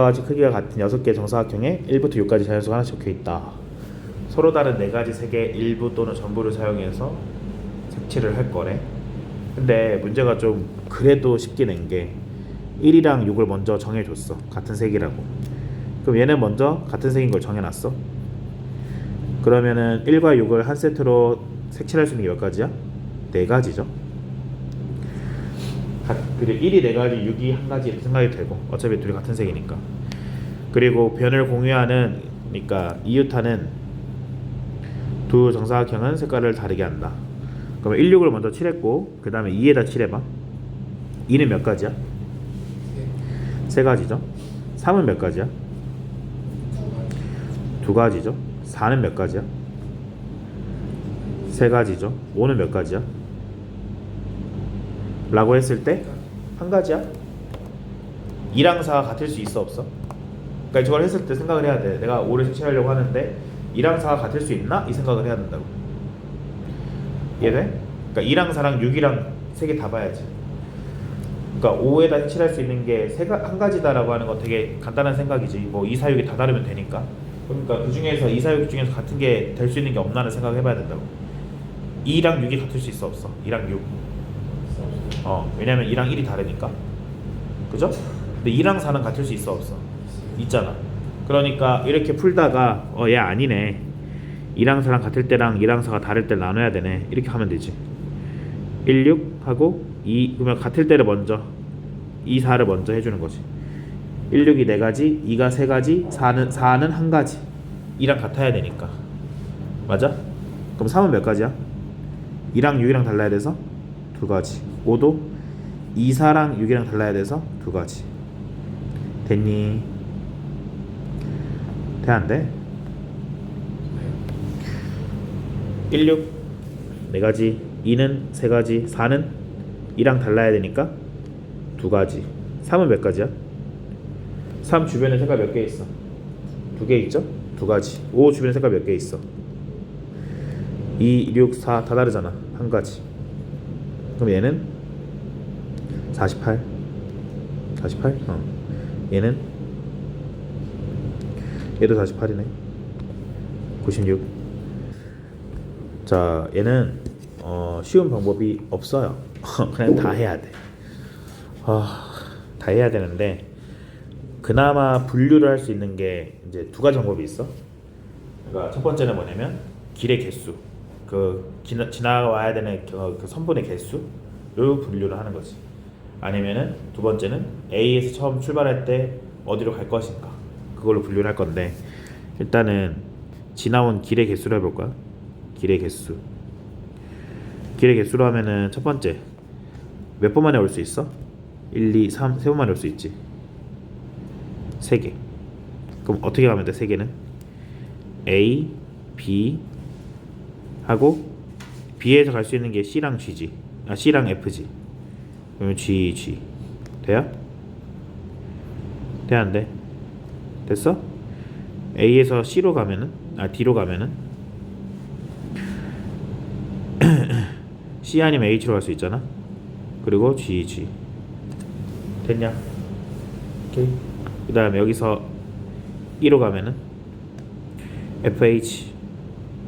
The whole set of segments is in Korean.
가지 크기가 같은 6개의 정사각형에 1부터 6까지 자연수가 하나씩 적혀있다. 서로 다른 4가지 색의 일부 또는 전부를 사용해서 색칠을 할 거래. 근데 문제가 좀 그래도 쉽게 낸 게 1이랑 6을 먼저 정해줬어. 같은 색이라고. 그럼 얘는 먼저 같은 색인 걸 정해놨어. 그러면은 1과 6을 한 세트로 색칠할 수 있는 게 몇 가지야? 4가지죠. 그리고 1이 4가지, 6이 한 가지 이렇게 생각이 되고, 어차피 둘이 같은 색이니까. 그리고 변을 공유하는, 그러니까 이유타는 두 정사각형은 색깔을 다르게 한다. 그러면 1, 6을 먼저 칠했고 그 다음에 2에다 칠해봐. 2는 몇 가지야? 3가지죠. 3은 몇 가지야? 2가지죠. 4는 몇 가지야? 3가지죠. 5는 몇 가지야? 라고 했을 때 한 가지야? 2랑 4가 같을 수 있어 없어? 그러니까 저걸 했을 때 생각을 해야 돼. 내가 5를 색칠하려고 하는데 2랑 4가 같을 수 있나? 이 생각을 해야 된다고. 이해돼? 그러니까 2랑 4랑 6이랑 3개 다 봐야지. 그러니까 5에다 색칠할 수 있는 게 한 가지다라고 하는 거 되게 간단한 생각이지. 뭐 2, 4, 6이 다 다르면 되니까. 그러니까 그 중에서 2, 4, 6 중에서 같은 게 될 수 있는 게 없나는 생각을 해봐야 된다고. 2랑 6이 같을 수 있어 없어? 2랑 6. 왜냐면 2랑 1이 다르니까. 그죠? 근데 2랑 4는 같을 수 있어 없어? 있잖아. 그러니까 이렇게 풀다가 얘 아니네. 2랑 4랑 같을 때랑 2랑 4가 다를 때 나눠야 되네. 이렇게 하면 되지. 1, 6 하고 2, 그러면 같을 때를 먼저 2, 4를 먼저 해주는 거지. 1, 6이 4가지, 2가 3가지, 4는 1가지. 2랑 같아야 되니까. 맞아? 그럼 3은 몇 가지야? 2랑 6이랑 달라야 돼서 2가지. 5도 2, 4랑 6이랑 달라야 돼서 2가지. 됐니? 돼 안 돼? 1, 6 4가지, 2는 3가지, 4는 2랑 달라야 되니까 2가지. 3은 몇 가지야? 3 주변에 색깔 몇 개 있어? 2개 있죠? 2가지. 5 주변에 색깔 몇 개 있어? 2, 6, 4 다 다르잖아. 한 가지. 그럼 얘는 48. 48? 얘는 얘도 48이네. 96. 자, 얘는 쉬운 방법이 없어요. 그냥 다 해야 돼. 다 해야 되는데 그나마 분류를 할 수 있는 게 이제 2가지 방법이 있어. 그러니까 첫 번째는 뭐냐면 길의 개수, 지나와야 되는 그 선분의 개수를 분류를 하는 거지. 아니면은 두 번째는 A에서 처음 출발할 때 어디로 갈 것인가, 그걸로 분류를 할 건데, 일단은 지나온 길의 개수를 해볼까? 길의 개수로 하면은 첫 번째 몇 번 만에 올 수 있어? 1, 2, 3 세 번 만에 올 수 있지. 3개. 그럼 어떻게 가면 돼? 3개는 A, B 하고 B에서 갈 수 있는 게 C랑 G지. C랑 F지. 그러면 G, G 돼요? 돼 안 돼? 됐어? A에서 C로 가면은 D로 가면은 C 아니면 H로 갈 수 있잖아. 그리고 G, G 됐냐? 오케이. 그 다음에 여기서 E로 가면은 FH,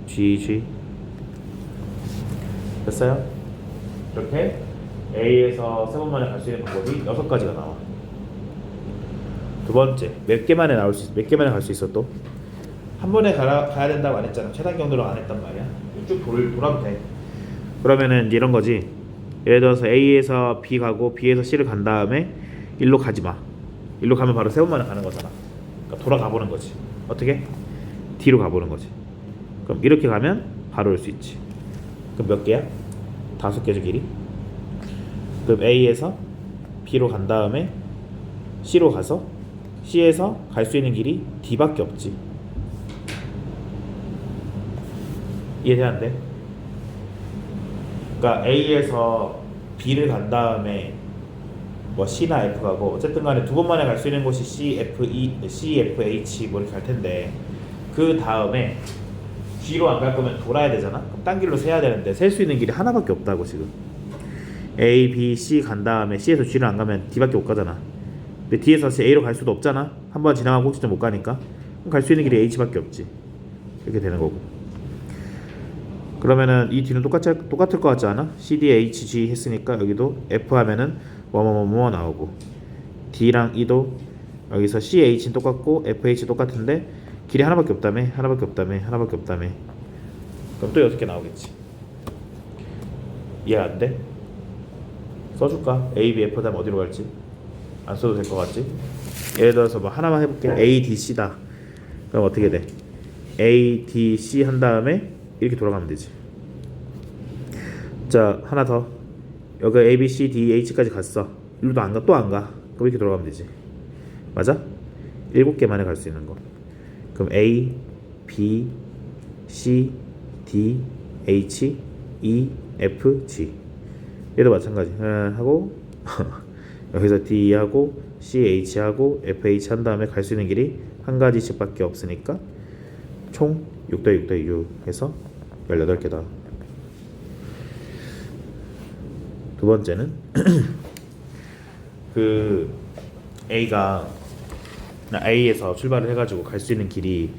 GG 됐어요? 이렇게 A에서 3번 만에 갈 수 있는 방법이 6가지가 나와. 두 번째, 몇 개 만에 갈 수 있어? 또 한 번에 가야 된다고 안 했잖아. 최단 경로로 안 했단 말이야. 쭉 돌아도 돼. 그러면은 이런 거지. 예를 들어서 A에서 B 가고 B에서 C를 간 다음에 일로 가지 마. 일로 가면 바로 3번 만에 가는 거잖아. 그러니까 돌아가 보는 거지. 어떻게? D로 가보는 거지. 그럼 이렇게 가면 바로 올 수 있지. 그럼 몇 개야? 5개죠, 길이. 그럼 A에서 B로 간 다음에 C로 가서 C에서 갈 수 있는 길이 D밖에 없지. 이해돼 안 돼? 그러니까 A에서 B를 간 다음에 뭐 C나 F 가고, 어쨌든 간에 2번 만에 갈 수 있는 곳이 C, F, H 뭐 이렇게 갈 텐데, 그 다음에 G로 안 갈 거면 돌아야 되잖아. 그럼 딴 길로 세야 되는데 셀 수 있는 길이 하나밖에 없다고. 지금 A, B, C 간 다음에 C에서 G를 안 가면 D밖에 못 가잖아. 근데 D에서 다시 A로 갈 수도 없잖아. 한 번 지나가고 꼭지점 못 가니까. 그럼 갈 수 있는 길이 H밖에 없지. 이렇게 되는 거고. 그러면은 이 D는 똑같을 것 같지 않아? CD, H, G 했으니까 여기도 F 하면은 뭐뭐뭐뭐 나오고, D랑 E도 여기서 C, H는 똑같고 F, H 똑같은데 길이 하나밖에 없다며. 그럼 또 6개 나오겠지. 이해 안 돼? 써줄까? A, B, F 다음 어디로 갈지? 안 써도 될 것 같지? 예를 들어서 뭐 하나만 해볼게. A, D, C다. 그럼 어떻게 돼? A, D, C 한 다음에 이렇게 돌아가면 되지. 자, 하나 더. 여기 A, B, C, D, H까지 갔어. 일로도 안 가, 또 안 가. 그럼 이렇게 돌아가면 되지. 맞아? 7개만에 갈 수 있는 거. 그럼 A, B, C, D, H, E, F, G. 얘도 마찬가지. 하고 여기서 D하고 C, H하고 F, H 한 다음에 갈 수 있는 길이 한 가지씩밖에 없으니까 총 6-6-6 해서 18개다. 두 번째는 그 A에서 출발을 해가지고 갈 수 있는 길이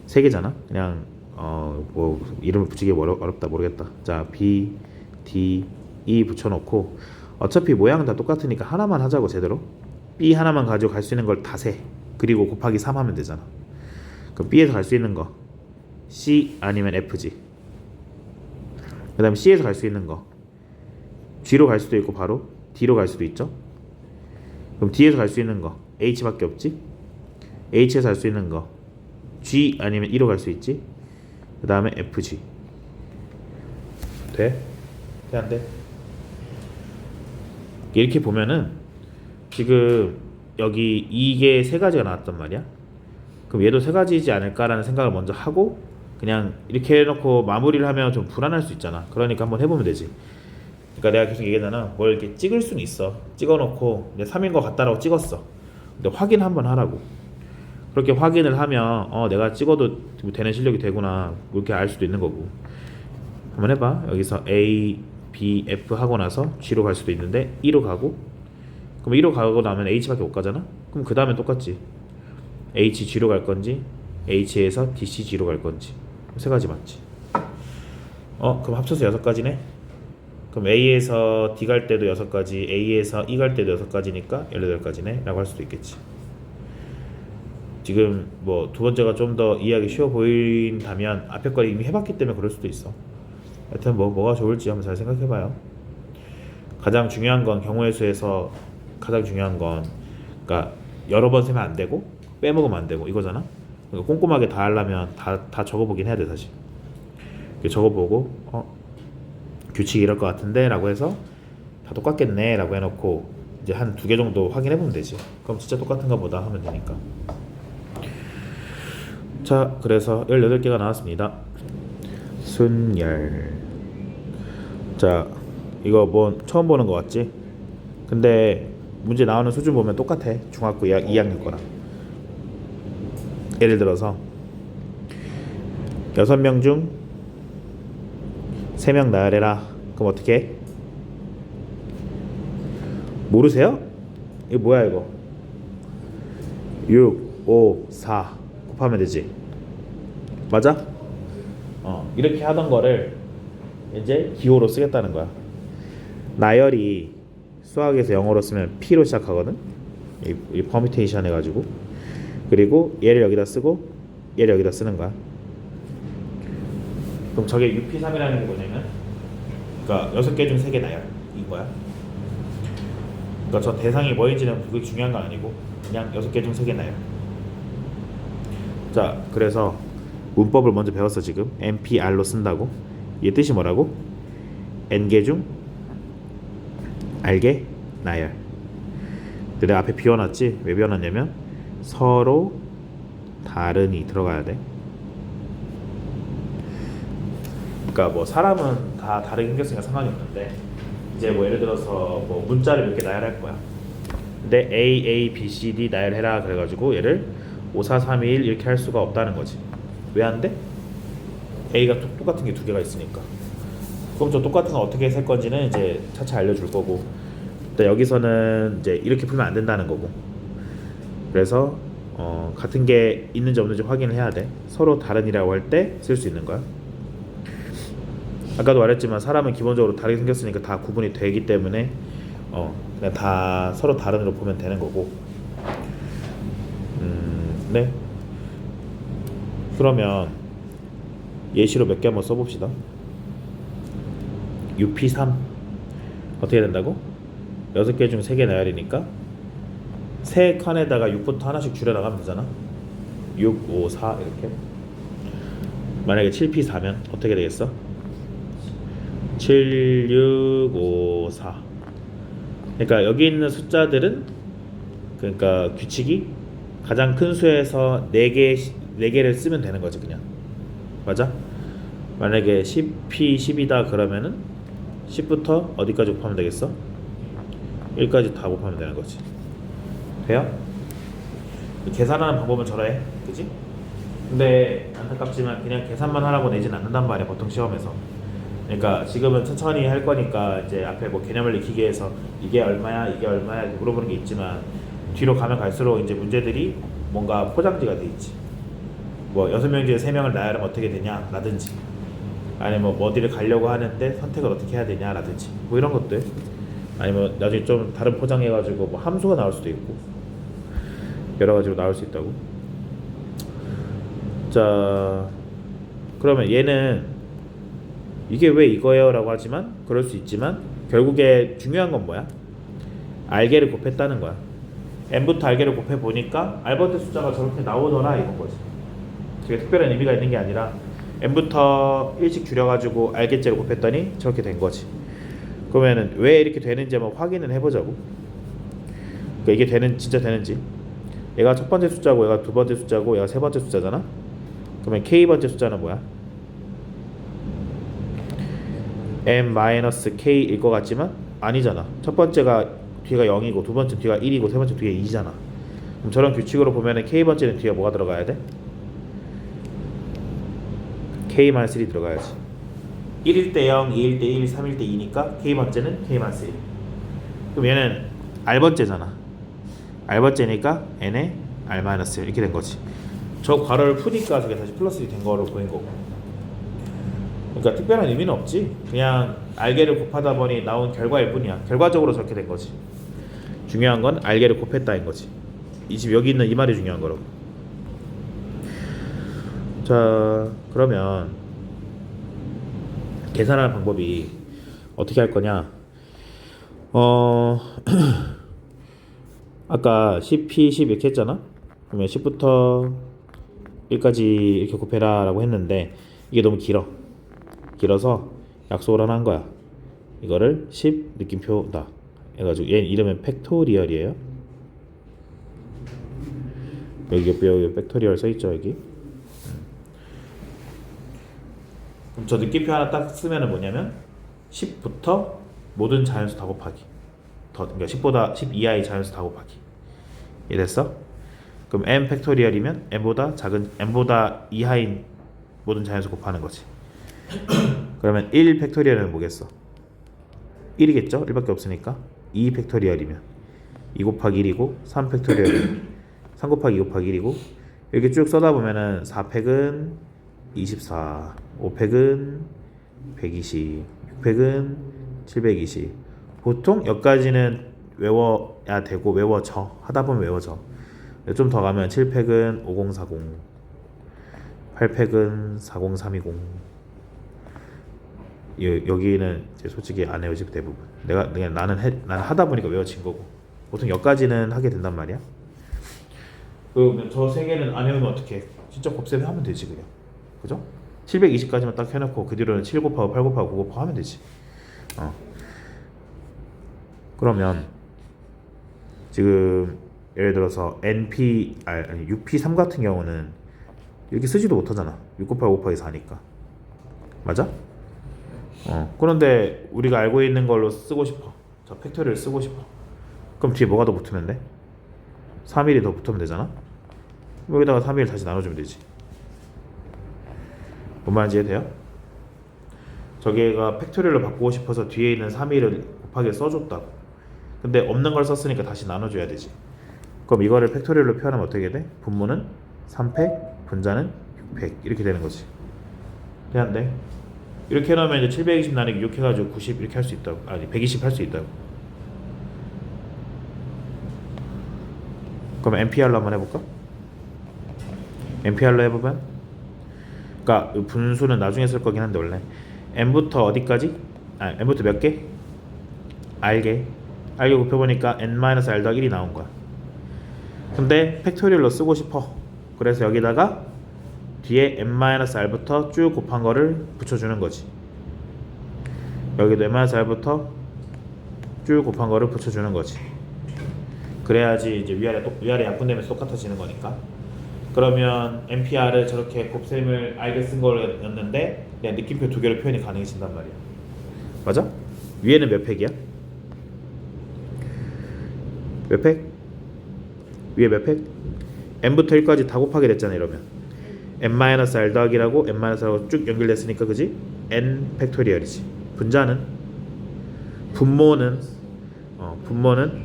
3개잖아. 그냥 뭐 이름을 붙이기 어렵다 모르겠다. 자, B, D, E 붙여놓고 어차피 모양은 다 똑같으니까 하나만 하자고. 제대로 B 하나만 가지고 갈 수 있는 걸 다 세. 그리고 곱하기 3 하면 되잖아. 그럼 B에서 갈 수 있는 거 C 아니면 F지. 그 다음에 C에서 갈 수 있는 거 G로 갈 수도 있고 바로 D로 갈 수도 있죠. 그럼 D에서 갈 수 있는 거 H밖에 없지. H에서 갈 수 있는 거 G 아니면 E로 갈 수 있지. 그 다음에 FG. 돼? 돼 안 돼? 이렇게 보면은 지금 여기 이게 3가지가 나왔단 말이야. 그럼 얘도 3가지이지 않을까라는 생각을 먼저 하고 그냥 이렇게 해놓고 마무리를 하면 좀 불안할 수 있잖아. 그러니까 한번 해보면 되지. 그러니까 내가 계속 얘기하잖아. 뭘 이렇게 찍을 수는 있어. 찍어놓고 내 3인 것 같다라고 찍었어. 근데 확인 한번 하라고. 그렇게 확인을 하면 내가 찍어도 되는 실력이 되구나 이렇게 알 수도 있는 거고. 한번 해봐. 여기서 A, B, F 하고 나서 G로 갈 수도 있는데 E로 가고, 그럼 E로 가고 나면 H밖에 못 가잖아. 그럼 그 다음에 똑같지. H, G로 갈 건지 H에서 D, C, G로 갈 건지 3가지 맞지. 그럼 합쳐서 6가지네. 그럼 A에서 D 갈 때도 6가지, A에서 E 갈 때도 6가지니까 18가지네 라고 할 수도 있겠지. 지금 뭐 두 번째가 좀 더 이해하기 쉬워 보인다면 앞에 걸 이미 해봤기 때문에 그럴 수도 있어. 하여튼 뭐가 좋을지 한번 잘 생각해봐요. 가장 중요한 건 경우의 수에서 가장 중요한 건 그러니까 여러 번 세면 안 되고 빼먹으면 안 되고 이거잖아. 그러니까 꼼꼼하게 다 하려면 다 적어보긴 해야 돼 사실. 적어보고 규칙이 이럴 것 같은데 라고 해서 다 똑같겠네 라고 해놓고 이제 한 2개 정도 확인해보면 되지. 그럼 진짜 똑같은가 보다 하면 되니까. 자, 그래서 18개가 나왔습니다. 순열. 자, 이거 뭐 처음 보는 거 같지? 근데 문제 나오는 수준 보면 똑같아. 중학교 2학년 거랑. 예를 들어서 6명 중 3명 나열해라. 그럼 어떻게 해? 모르세요? 이거 뭐야 이거? 6, 5, 4 곱하면 되지. 맞아? 이렇게 하던 거를 이제 기호로 쓰겠다는 거야. 나열이 수학에서 영어로 쓰면 P로 시작하거든. 이 퍼뮤테이션 해가지고. 그리고 얘를 여기다 쓰고 얘를 여기다 쓰는 거야. 그럼 저게 UP3이라는 게 뭐냐면 그러니까 6개 중 3개 나열 이거야. 그러니까 저 대상이 뭐인지는 그게 중요한 건 아니고 그냥 6개 중 3개 나열. 자, 그래서 문법을 먼저 배웠어. 지금 NPR로 쓴다고. 얘 뜻이 뭐라고? N개 중 R개 나열. 근데 내가 앞에 비워놨지? 왜 비워놨냐면 서로 다른이 들어가야 돼. 그러니까 뭐 사람은 다 다르게 생겼으니까 상관이 없는데 이제 뭐 예를 들어서 뭐 문자를 몇 개 나열할 거야. 근데 A, B, C, D 나열해라 그래가지고 얘를 5, 4, 3, 2, 1 이렇게 할 수가 없다는 거지. 왜 안 돼? A가 똑같은 게 2개가 있으니까. 그럼 저 똑같은 거 어떻게 셀 건지는 이제 차차 알려줄 거고. 여기서는 이제 이렇게 풀면 안 된다는 거고. 그래서 같은 게 있는지 없는지 확인을 해야 돼. 서로 다른이라고 할 때 쓸 수 있는 거야. 아까도 말했지만 사람은 기본적으로 다르게 생겼으니까 다 구분이 되기 때문에 그냥 다 서로 다른으로 보면 되는 거고. 네. 그러면 예시로 몇 개 한번 써봅시다. UP3 어떻게 된다고? 6개 중 3개 나열이니까 세 칸에다가 6부터 하나씩 줄여 나가면 되잖아. 6, 5, 4 이렇게. 만약에 7P4면 어떻게 되겠어? 7, 6, 5, 4. 그러니까 여기 있는 숫자들은, 그러니까 규칙이 가장 큰 수에서 4개를 쓰면 되는 거지 그냥. 맞아? 만약에 10P 10이다 그러면은 10부터 어디까지 곱하면 되겠어? 1까지 다 곱하면 되는 거지. 돼요? 계산하는 방법은 저래, 그지? 근데 안타깝지만 그냥 계산만 하라고 내진 않는단 말이야 보통 시험에서. 그러니까 지금은 천천히 할 거니까 이제 앞에 뭐 개념을 익히기 위해서 이게 얼마야 이게 얼마야 이렇게 물어보는 게 있지만, 뒤로 가면 갈수록 이제 문제들이 뭔가 포장지가 돼 있지. 뭐 6명 중에 3명을 나열하면 어떻게 되냐 라든지, 아니면 뭐 어디를 가려고 하는데 선택을 어떻게 해야 되냐 라든지, 뭐 이런 것들. 아니면 나중에 좀 다른 포장해가지고 뭐 함수가 나올 수도 있고 여러 가지로 나올 수 있다고. 자, 그러면 얘는 이게 왜 이거예요 라고 하지만, 그럴 수 있지만 결국에 중요한 건 뭐야? 알게를 곱했다는 거야. n부터 알게를 곱해 보니까 알버트 숫자가 저렇게 나오더라 이건 거지. 되게 특별한 의미가 있는 게 아니라 n부터 1씩 줄여가지고 알게째를 곱했더니 저렇게 된 거지. 그러면은 왜 이렇게 되는지 한번 확인을 해보자고. 그러니까 이게 진짜 되는지. 얘가 첫 번째 숫자고 얘가 두 번째 숫자고 얘가 세 번째 숫자잖아. 그러면 k번째 숫자는 뭐야? m-k일 것 같지만 아니잖아. 첫 번째가 뒤가 0이고 두 번째 뒤가 1이고 세 번째 뒤에 2잖아. 그럼 저런 규칙으로 보면은 k번째는 뒤에 뭐가 들어가야 돼? k-3 들어가야지. 1일 때 0, 2일 때 1, 3일 때 2니까 k번째는 k-1. 그럼 얘는 r번째잖아. r번째니까 n에 r-1 이렇게 된 거지. 저 괄호를 푸니까 저게 다시 플러스 1이 된 거로 보인 거고. 그러니까 특별한 의미는 없지. 그냥 알게를 곱하다 보니 나온 결과일 뿐이야. 결과적으로 저렇게 된 거지. 중요한 건 알게를 곱했다인 거지. 지금 여기 있는 이 말이 중요한 거라고. 자, 그러면 계산하는 방법이 어떻게 할 거냐? 아까 10p 10 이렇게 했잖아. 그러면 10부터 1까지 이렇게 곱해라 라고 했는데 이게 너무 길어서 약속을 하나 한 거야. 이거를 10 느낌표다 해가지고 얘 이름은 팩토리얼이에요. 여기 팩토리얼 써있죠 여기. 그럼 저 느낌표 하나 딱 쓰면은 뭐냐면 10부터 모든 자연수 다 곱하기, 그러니까 10보다 10 이하의 자연수 다 곱하기. 이해됐어? 그럼 m 팩토리얼이면 m보다 이하인 모든 자연수 곱하는 거지. 그러면 1 팩토리얼은 뭐겠어? 1이겠죠? 1밖에 없으니까. 2 팩토리얼이면 2 곱하기 1이고 3 팩토리얼이면 3 곱하기 2 곱하기 1이고, 이렇게 쭉 써다 보면은 4팩은 24, 5팩은 120, 6팩은 720. 보통 여기까지는 외워야 되고 외워져. 하다 보면 외워져. 좀 더 가면 7팩은 5040, 8팩은 40320. 여기는 이제 솔직히 안 외워지 대부분. 나는 하다 보니까 외워진 거고. 보통 여기까지는 하게 된단 말이야. 그러면 저 세 개는 안 외우면 어떻게? 진짜 곱셈 하면 되지 그냥. 그죠? 720까지만 딱 해놓고 그 뒤로는 7 곱하고 8 곱하고 9 곱하고 하면 되지. 그러면 지금 예를 들어서 UP3 같은 경우는 이렇게 쓰지도 못하잖아. 6 곱하기 5 곱하기 4니까. 맞아? 그런데 우리가 알고 있는 걸로 쓰고 싶어. 저 팩토리를 쓰고 싶어. 그럼 뒤에 뭐가 더 붙으면 돼? 3일이 더 붙으면 되잖아. 여기다가 3일 다시 나눠주면 되지. 뭔 말인지 이해돼요? 저기가 팩토리얼로 바꾸고 싶어서 뒤에 있는 3일을 곱하기 써줬다고. 근데 없는 걸 썼으니까 다시 나눠줘야 되지. 그럼 이거를 팩토리얼로 표현하면 어떻게 돼? 분모는 3팩, 분자는 6팩 이렇게 되는 거지. 돼안돼? 이렇게 해놓으면 이제 720 나누기 6 해가지고 90 이렇게 할 수 있다고. 아니 120 할 수 있다고. 그럼 NPR로 한번 해볼까? NPR로 해보면, 그러니까 분수는 나중에 쓸 거긴 한데 원래 n부터 어디까지? n부터 몇 개? r개. r개 곱해보니까 n-r 더하기 1이 나온 거야. 근데 팩토리얼로 쓰고 싶어. 그래서 여기다가 뒤에 n-r부터 쭉 곱한 거를 붙여주는 거지. 여기도 n-r부터 쭉 곱한 거를 붙여주는 거지. 그래야지 이제 위아래 약분되면서 똑같아지는 거니까. 그러면 NPR을 저렇게 곱셈을 알게 쓴 거였는데 그냥 느낌표 두 개로 표현이 가능해진단 말이야. 맞아? 위에는 몇 팩이야? 몇 팩? 위에 몇 팩? n부터 1까지 다 곱하게 됐잖아. 이러면 n-r 더하기라고 n-r하고 쭉 연결됐으니까 그지? n 팩토리얼이지. 분자는 분모는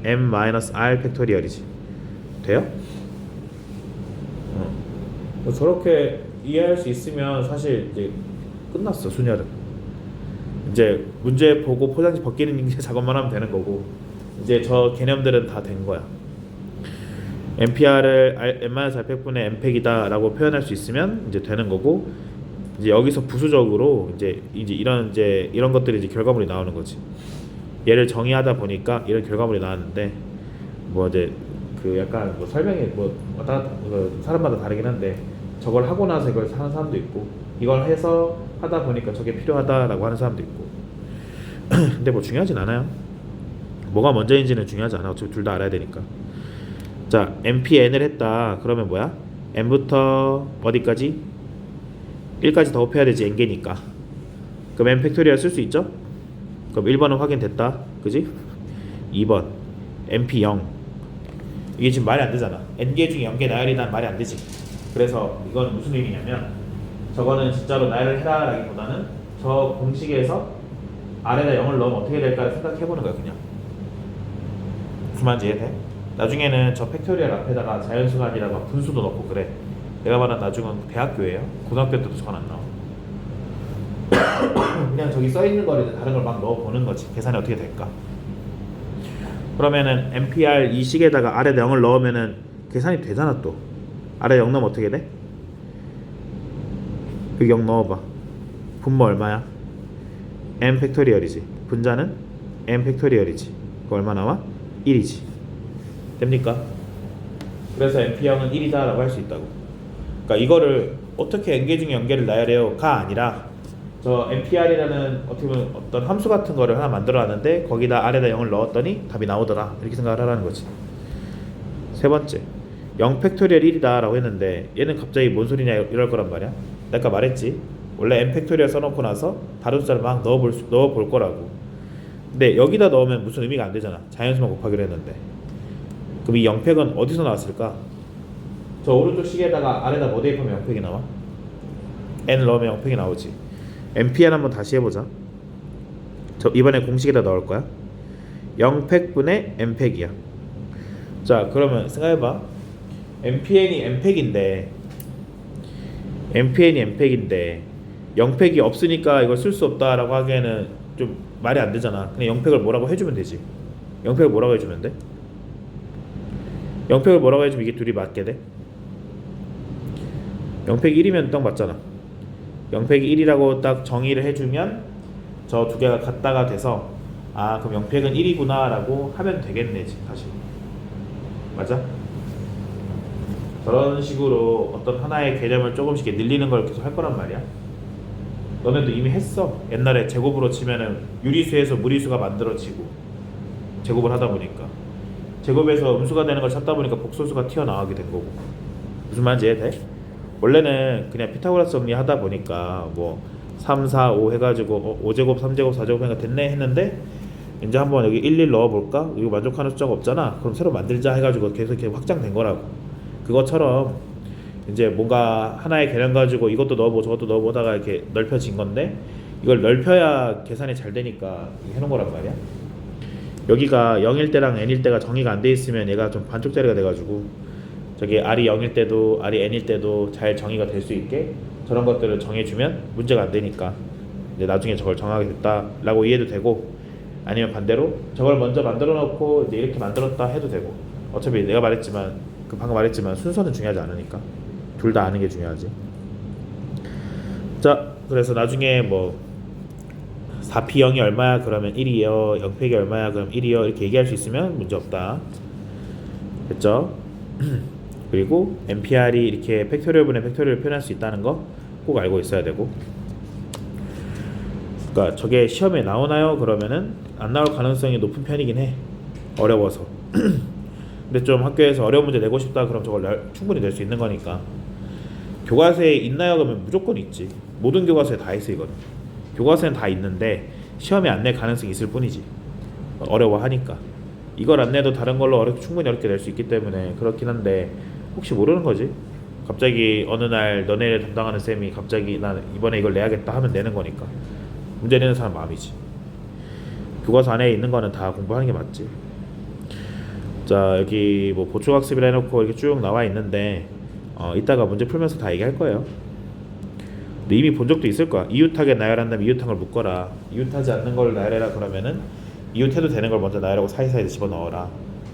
n-r 팩토리얼이지. 돼요? 저렇게 이해할 수 있으면 사실 이제 끝났어. 순열은 이제 문제 보고 포장지 벗기는 작업만 하면 되는 거고, 이제 저 개념들은 다 된 거야. NPR을 n-r팩분의 n팩이다 라고 표현할 수 있으면 이제 되는 거고, 이제 여기서 부수적으로 이제 이런 것들이 이제 결과물이 나오는 거지. 얘를 정의하다 보니까 이런 결과물이 나왔는데, 뭐 이제 그 약간 뭐 설명이 뭐 사람마다 다르긴 한데, 저걸 하고 나서 이걸 하는 사람도 있고, 이걸 해서 하다 보니까 저게 필요하다라고 하는 사람도 있고. 근데 뭐 중요하진 않아요. 뭐가 먼저인지는 중요하지 않아. 어차피 둘 다 알아야 되니까. 자, NPN을 했다. 그러면 뭐야? n부터 어디까지? 1까지 더 곱해야 되지. n개니까. 그럼 n 팩토리얼 쓸 수 있죠? 그럼 1번은 확인됐다. 그지? 2번 np 0. 이게 지금 말이 안 되잖아. n개 중에 0개 나열이 난 말이 안 되지. 그래서 이거는 무슨 의미냐면, 저거는 진짜로 나열을 해라 라기보다는 저 공식에서 R에다 0을 넣으면 어떻게 될까를 생각해보는 거야. 그냥 무슨 말인지 이해돼? 나중에는 저 팩토리얼 앞에다가 자연수가 아니라 막 분수도 넣고 그래. 내가 말한 나중은 대학교예요. 고등학교 때도 저건 안 나와. 그냥 저기 써있는 거를 다른 걸 막 넣어보는 거지. 계산이 어떻게 될까. 그러면은 NPR 이 식에다가 R에다 0을 넣으면은 계산이 되잖아. 또 R에 0 넣으면 어떻게 돼? 그 0 넣어봐. 분모 얼마야? n 팩토리얼이지. 분자는 n 팩토리얼이지. 그거 얼마 나와? 1이지. 됩니까? 그래서 NP0은 1이다 라고 할 수 있다고. 그러니까 이거를 어떻게 n개 중에 0개를 나열해요? 가 아니라 저 NPR이라는 어떻게 보면 어떤 함수 같은 거를 하나 만들어 놨는데 거기다 R에다 0을 넣었더니 답이 나오더라. 이렇게 생각을 하라는 거지. 세 번째, 0 팩토리얼 1이다 라고 했는데 얘는 갑자기 뭔 소리냐 이럴 거란 말이야. 내가 아까 말했지. 원래 n 팩토리얼 써놓고 나서 다른 숫자를 막 넣어볼 거라고. 근데 여기다 넣으면 무슨 의미가 안 되잖아. 자연수만 곱하기로 했는데. 그럼 이 0팩은 어디서 나왔을까? 저 오른쪽 식에다가 R에다 뭐 대입하면 0팩이 나와? n 넣으면 0팩이 나오지. NPN 한번 다시 해보자. 저 이번에 공식에다 넣을 거야. 0팩분의 n팩이야. 자, 그러면 생각해봐. NPN이 n팩인데 0팩이 없으니까 이걸 쓸 수 없다라고 하기에는 좀 말이 안 되잖아. 그냥 0팩을 뭐라고 해주면 되지. 0팩을 뭐라고 해주면 돼? 0팩을 뭐라고 해주면 이게 둘이 맞게 돼? 0팩 1이면 딱 맞잖아. 0팩이 1이라고 딱 정의를 해주면 저 두 개가 같다가 돼서, 아 그럼 0팩은 1이구나 라고 하면 되겠네. 지금 다시 맞아? 저런 식으로 어떤 하나의 개념을 조금씩 늘리는 걸 계속 할 거란 말이야. 너네도 이미 했어. 옛날에 제곱으로 치면은 유리수에서 무리수가 만들어지고, 제곱을 하다 보니까 제곱에서 음수가 되는 걸 찾다 보니까 복소수가 튀어나오게 된 거고. 무슨 말인지 이해돼? 원래는 그냥 피타고라스 정리 하다 보니까 뭐 3, 4, 5 해가지고 5제곱, 3제곱, 4제곱 해가 됐네 했는데, 이제 한번 여기 1, 1 넣어볼까? 이거 만족하는 숫자가 없잖아. 그럼 새로 만들자 해가지고 계속 이렇게 확장된 거라고. 그것처럼 이제 뭔가 하나의 개념 가지고 이것도 넣어보고 저것도 넣어보다가 이렇게 넓혀진 건데, 이걸 넓혀야 계산이 잘 되니까 해놓은 거란 말이야. 여기가 0일 때랑 n일 때가 정의가 안 돼 있으면 얘가 좀 반쪽짜리가 돼가지고 저기 r이 0일 때도 r이 n일 때도 잘 정의가 될 수 있게 저런 것들을 정해주면 문제가 안 되니까 이제 나중에 저걸 정하게 됐다라고 이해도 되고, 아니면 반대로 저걸 먼저 만들어 놓고 이제 이렇게 만들었다 해도 되고, 어차피 내가 말했지만 방금 말했지만 순서는 중요하지 않으니까 둘 다 아는 게 중요하지. 자, 그래서 나중에 뭐 4p 0이 얼마야 그러면 1이요, 0팩이 얼마야 그럼 1이요 이렇게 얘기할 수 있으면 문제 없다. 됐죠? 그리고 NPR이 이렇게 팩토리얼분의 팩토리얼을 표현할 수 있다는 거 꼭 알고 있어야 되고, 그러니까 저게 시험에 나오나요? 그러면은 안 나올 가능성이 높은 편이긴 해. 어려워서. 근데 좀 학교에서 어려운 문제 내고 싶다 그럼 저걸 충분히 낼 수 있는 거니까. 교과서에 있나요? 그러면 무조건 있지. 모든 교과서에 다 있어 이거는. 교과서에는 다 있는데 시험에 안 낼 가능성이 있을 뿐이지. 어려워하니까. 이걸 안 내도 다른 걸로 충분히 어렵게 낼 수 있기 때문에 그렇긴 한데 혹시 모르는 거지. 갑자기 어느 날 너네를 담당하는 쌤이 갑자기 나 이번에 이걸 내야겠다 하면 내는 거니까. 문제 내는 사람 마음이지. 교과서 안에 있는 거는 다 공부하는 게 맞지. 자, 여기 뭐 보충학습이라 해놓고 이렇게 쭉 나와 있는데 이따가 문제 풀면서 다 얘기할 거예요. 근데 이미 본 적도 있을 거야. 이웃하게 나열한다면 이웃한 걸 묶어라. 이웃하지 않는 걸 나열해라 그러면은 이웃해도 되는 걸 먼저 나열하고 사이사이에 집어넣어라.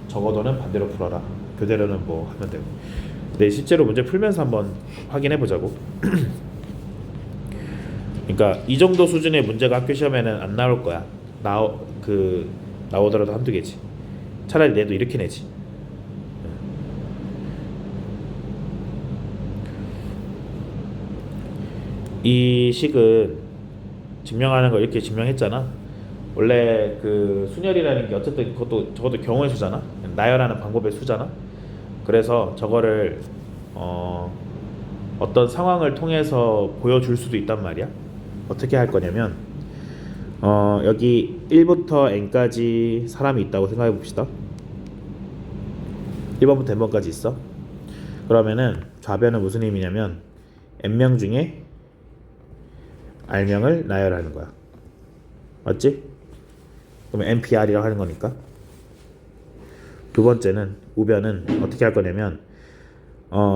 적어도는 반대로 풀어라. 교대로는 뭐 하면 되고. 근데 실제로 문제 풀면서 한번 확인해 보자고. 그러니까 이 정도 수준의 문제가 학교 시험에는 안 나올 거야. 나오더라도 한두 개지. 차라리 내도 이렇게 내지. 이 식은 증명하는 거 이렇게 증명했잖아. 원래 그 순열이라는 게 어쨌든 저것도 경우의 수잖아. 나열하는 방법의 수잖아. 그래서 저거를 어떤 상황을 통해서 보여줄 수도 있단 말이야. 어떻게 할 거냐면 여기 1부터 n까지 사람이 있다고 생각해 봅시다. 1번부터 n번까지 있어. 그러면은 좌변은 무슨 의미냐면 n명 중에 r명을 나열하는 거야. 맞지? 그러면 npr이라고 하는 거니까. 두 번째는 우변은 어떻게 할 거냐면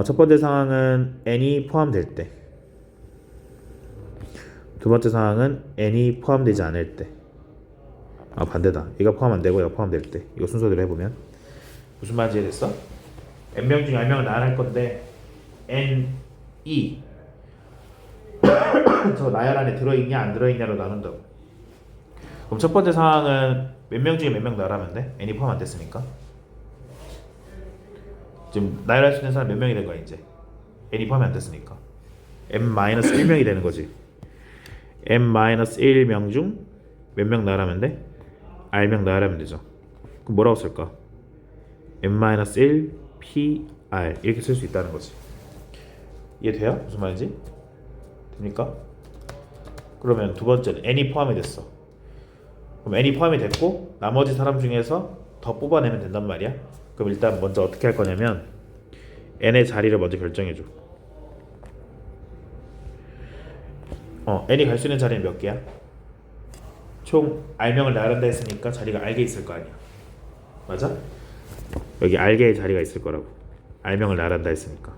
첫 번째 상황은 n이 포함될 때, 두 번째 상황은 n이 포함되지 않을 때. 반대다. 얘가 포함 안 되고 얘가 포함될 때. 이거 순서대로 해보면 무슨 말인지 이해됐어? n명 중에 r명을 나열할 건데 n이 저 나열 안에 들어있냐 안 들어있냐로 나눈다고. 그럼 첫 번째 상황은 몇 명 중에 몇 명 나열하면 돼? n이 포함 안 됐으니까. 지금 나열할 수 있는 사람 몇 명이 된 거야 이제. n이 포함이 안 됐으니까 n-1명이 되는 거지. n-1명 중 몇 명 나열하면 돼? r명 나열하면 되죠. 그럼 뭐라고 쓸까? n-1 p r 이렇게 쓸 수 있다는 거지. 이해돼요? 무슨 말인지? 됩니까? 그러면 두 번째는 n이 포함이 됐어. 그럼 n이 포함이 됐고 나머지 사람 중에서 더 뽑아내면 된단 말이야. 그럼 일단 먼저 어떻게 할 거냐면 n의 자리를 먼저 결정해줘. n이 갈 수 있는 자리는 몇 개야? 총 r명을 나열한다 했으니까 자리가 r개 있을 거 아니야. 맞아? 여기 r개의 자리가 있을 거라고. r명을 나열한다 했으니까.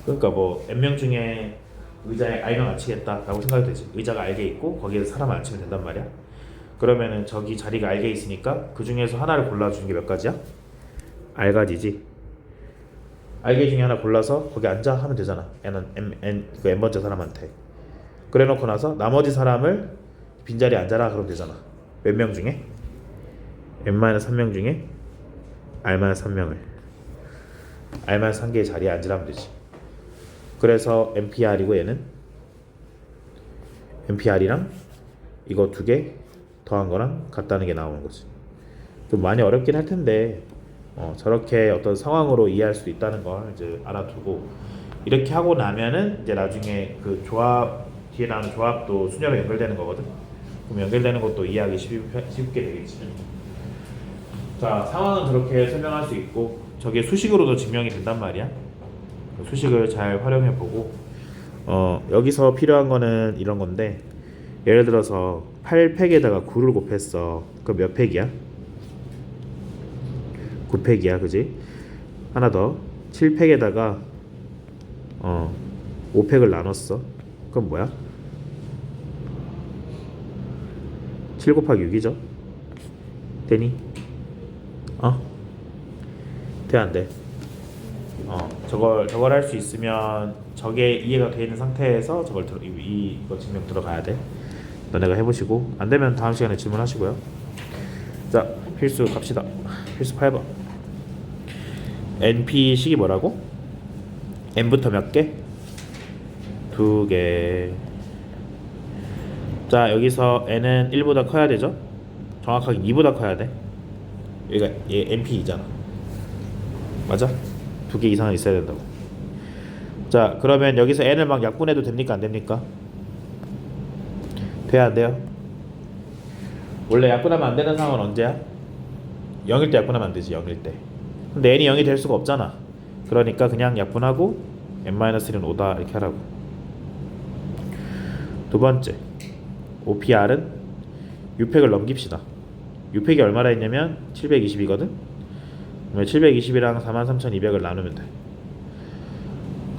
그러니까 뭐 n명 중에 의자에 r명 앉히겠다라고 생각이 되지. 의자가 r개 있고 거기에서 사람을 앉히면 된단 말이야. 그러면은 저기 자리가 r개 있으니까 그 중에서 하나를 골라주는 게 몇 가지야? r가지지. r개 중에 하나 골라서 거기 앉아 하면 되잖아. 그 n번째 사람한테. 그래 놓고 나서 나머지 사람을 빈자리에 앉아라 그러면 되잖아. 몇 명 중에? n-3명 중에 r-3명을 r-1개의 자리에 앉으라면 되지. 그래서 npr이고 얘는 npr이랑 이거 두 개 더한 거랑 같다는 게 나오는 거지. 좀 많이 어렵긴 할 텐데 저렇게 어떤 상황으로 이해할 수 있다는 걸 이제 알아두고, 이렇게 하고 나면은 이제 나중에 그 조합 뒤에 나오는 조합도 순열로 연결되는 거거든. 그럼 연결되는 것도 이해하기 쉽게 되겠지. 자, 상황은 그렇게 설명할 수 있고 저게 수식으로도 증명이 된단 말이야. 수식을 잘 활용해 보고 여기서 필요한 거는 이런 건데, 예를 들어서 8팩에다가 9를 곱했어. 그럼 몇 팩이야? 9팩이야, 그지? 하나 더 7팩에다가 5팩을 나눴어. 그럼 뭐야? 7 곱하기 6이죠? 되니? 돼, 안 돼? 저걸 할 수 있으면 저게 이해가 돼 있는 상태에서 이거 증명 들어가야 돼. 너네가 해보시고 안 되면 다음 시간에 질문하시고요. 자, 필수 갑시다. 필수 8번. NP식이 뭐라고? N부터 몇 개? 2개. 자, 여기서 N은 1보다 커야 되죠? 정확하게 2보다 커야 돼. 여기가 얘 NP이잖아. 맞아? 2개 이상은 있어야 된다고. 자, 그러면 여기서 N을 막 약분해도 됩니까? 안 됩니까? 돼야 안 돼요? 원래 약분하면 안 되는 상황은 언제야? 0일 때 약분하면 안 되지. 0일 때. 근데 N이 0이 될 수가 없잖아. 그러니까 그냥 약분하고 N-1은 5다 이렇게 하라고. 두 번째, OPR은 U팩을 넘깁시다. U팩이 얼마나 했냐면 720이거든? 720이랑 43,200을 나누면 돼.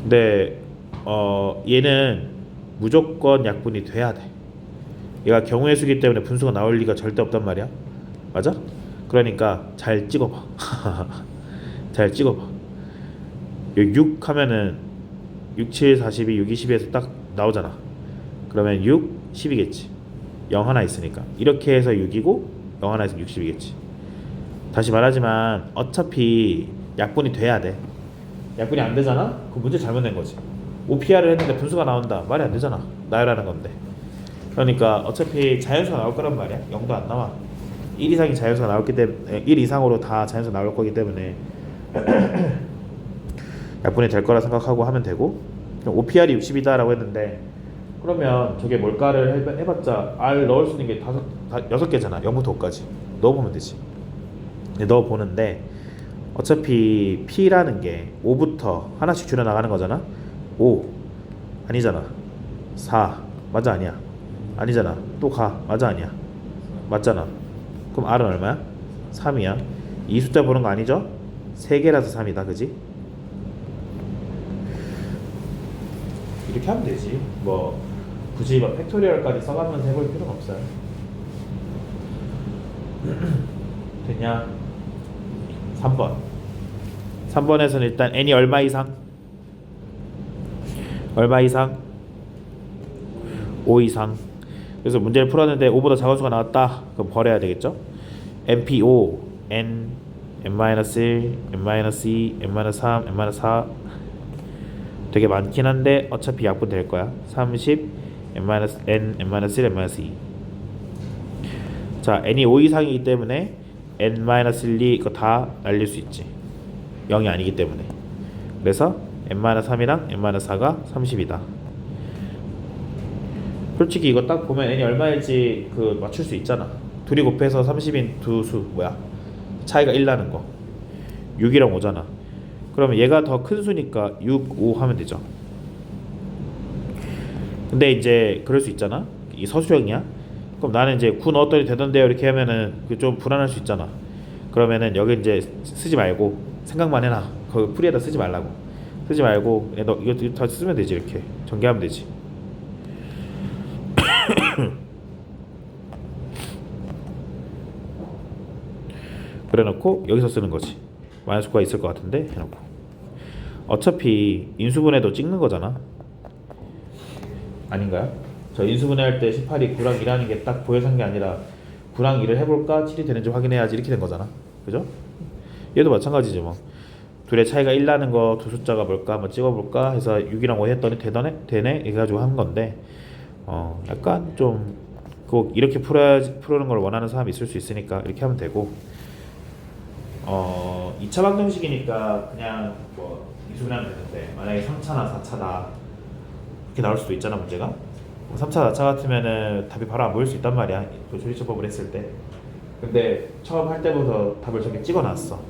근데 얘는 무조건 약분이 돼야 돼. 얘가 경우의 수기 때문에 분수가 나올 리가 절대 없단 말이야. 맞아? 그러니까 잘 찍어봐. 잘 찍어봐. 여기 6 하면은 6, 7, 42, 6, 22에서 딱 나오잖아. 그러면 6, 10이겠지. 0 하나 있으니까. 이렇게 해서 6이고 0 하나 있으면 60이겠지. 다시 말하지만 어차피 약분이 돼야 돼. 약분이 안 되잖아? 그 문제 잘못된 거지. OPR을 했는데 분수가 나온다. 말이 안 되잖아. 나열하는 건데. 그러니까 어차피 자연수가 나올 거란 말이야. 0도 안 나와. 1 이상이 자연수가 나왔기 때문에 1 이상으로 다 자연수가 나올 거기 때문에 약분이 될 거라 생각하고 하면 되고. OPR이 60이다 라고 했는데 그러면 저게 뭘까를 해봤자 R 넣을 수 있는 게 6개잖아. 0부터 5까지 넣어보면 되지. 넣어보는데 어차피 P라는 게 5부터 하나씩 줄여나가는 거잖아. 5 아니잖아. 4 맞아 아니야? 아니잖아. 또 가 맞아 아니야? 맞잖아. 그럼 R은 얼마야? 3이야. 이 숫자 보는 거 아니죠? 3개라서 3이다. 그지? 이렇게 하면 되지. 뭐 굳이 막 팩토리얼까지 써가면서 해볼 필요는 없어요. 됐냐? 3번. 3번에서는 일단 n이 얼마 이상? 얼마 이상? 5 이상. 그래서 문제를 풀었는데 5보다 작은 수가 나왔다. 그럼 버려야 되겠죠? NP5, n, n-1, n-2, n-3, n-4 되게 많긴 한데 어차피 약분 될 거야. 30, n-n, n-1, n-2. 자, n이 5 이상이기 때문에 n-1, 이거 다 날릴 수 있지. 0이 아니기 때문에. 그래서 n-3이랑 n-4가 30이다. 솔직히 이거 딱 보면 n이 얼마일지 그 맞출 수 있잖아. 둘이 곱해서 30인 두 수 뭐야? 차이가 1 나는 거. 6이랑 5잖아. 그러면 얘가 더 큰 수니까 6, 5 하면 되죠. 근데 이제 그럴 수 있잖아. 이 서술형이야. 그럼 나는 이제 9 넣었더니 되던데요 이렇게 하면은 그 좀 불안할 수 있잖아. 그러면은 여기 이제 쓰지 말고 생각만 해놔. 그 풀이에다 쓰지 말라고. 쓰지 말고 너 이거 다 쓰면 되지. 이렇게 전개하면 되지. 그래놓고 여기서 쓰는 거지. 마이너스가 있을 것 같은데 해놓고 어차피 인수분해도 찍는 거잖아. 아닌가요? 저 인수분해 할 때 18이 9랑 1하는 게 딱 보여서 한 게 아니라 9랑 1을 해볼까 7이 되는지 확인해야지 이렇게 된 거잖아. 그죠? 얘도 마찬가지지 뭐. 둘의 차이가 1 나는 거 두 숫자가 뭘까 한번 찍어볼까 해서 6이랑 5 했더니 되네 해가지고 한 건데 약간 좀 꼭 이렇게 풀는 걸 원하는 사람이 있을 수 있으니까 이렇게 하면 되고 2차 방정식이니까 그냥 뭐 인수분해하면 되는데 만약에 3차나 4차다 이렇게 나올 수도 있잖아 문제가. 3차 4차 같으면은 답이 바로 안 보일 수 있단 말이야. 그 조리처법을 했을 때. 근데 처음 할 때부터 답을 저기 찍어놨어.